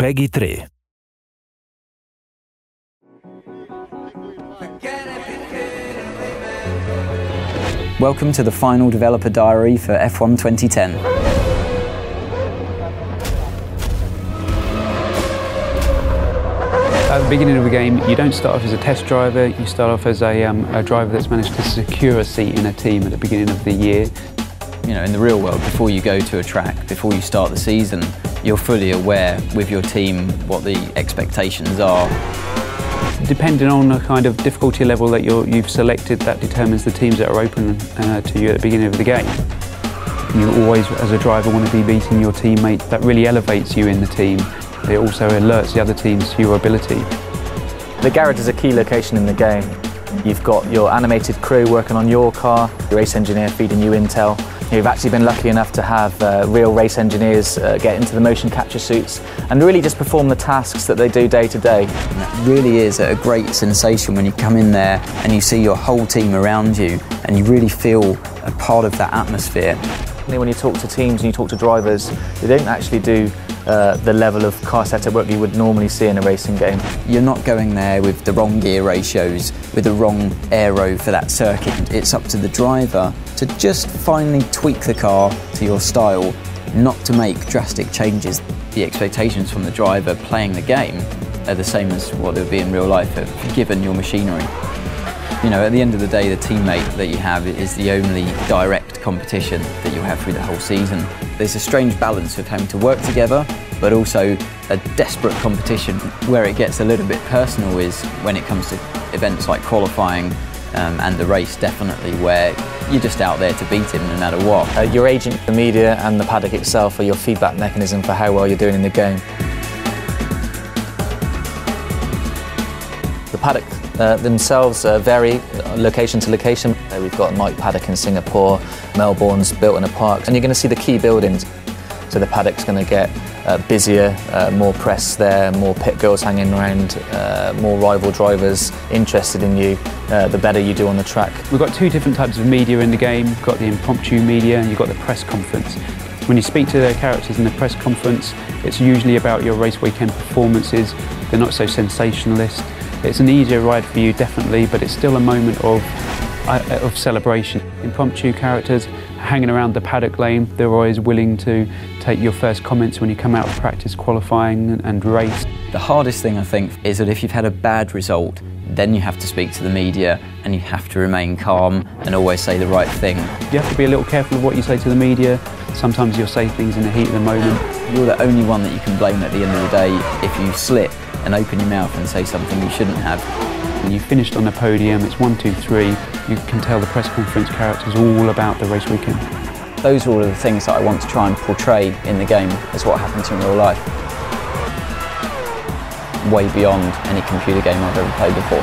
PEGI 3. Welcome to the final developer diary for F1 2010. At the beginning of the game, you don't start off as a test driver, you start off as a driver that's managed to secure a seat in a team at the beginning of the year. You know, in the real world, before you go to a track, before you start the season, you're fully aware with your team what the expectations are. Depending on the kind of difficulty level that you've selected, that determines the teams that are open to you at the beginning of the game. You always, as a driver, want to be beating your teammate. That really elevates you in the team. It also alerts the other teams to your ability. The garage is a key location in the game. You've got your animated crew working on your car, your race engineer feeding you intel. You've actually been lucky enough to have real race engineers get into the motion capture suits and really just perform the tasks that they do day to day. And it really is a great sensation when you come in there and you see your whole team around you and you really feel a part of that atmosphere. When you talk to teams and you talk to drivers, they don't actually do the level of car setup work you would normally see in a racing game. You're not going there with the wrong gear ratios, with the wrong aero for that circuit. It's up to the driver to just finally tweak the car to your style, not to make drastic changes. The expectations from the driver playing the game are the same as what it would be in real life, given your machinery. You know, at the end of the day, the teammate that you have is the only direct competition that you'll have through the whole season. There's a strange balance of having to work together, but also a desperate competition. Where it gets a little bit personal is when it comes to events like qualifying and the race, definitely, where you're just out there to beat him no matter what. Your agent, the media and the paddock itself are your feedback mechanism for how well you're doing in the game. The paddock themselves vary location to location. We've got Mike Paddock in Singapore, Melbourne's built in a park, and you're going to see the key buildings. So the paddock's going to get busier, more press there, more pit girls hanging around, more rival drivers interested in you, the better you do on the track. We've got two different types of media in the game. You've got the impromptu media and you've got the press conference. When you speak to the characters in the press conference, it's usually about your race weekend performances. They're not so sensationalist. It's an easier ride for you, definitely, but it's still a moment of celebration. Impromptu characters hanging around the paddock lane, they're always willing to take your first comments when you come out of practice qualifying and race. The hardest thing, I think, is that if you've had a bad result, then you have to speak to the media and you have to remain calm and always say the right thing. You have to be a little careful of what you say to the media. Sometimes you'll say things in the heat of the moment. You're the only one that you can blame at the end of the day if you slip and open your mouth and say something you shouldn't have. When you finished on the podium, it's 1, 2, 3, you can tell the press conference characters all about the race weekend. Those are all of the things that I want to try and portray in the game as what happens in real life. Way beyond any computer game I've ever played before.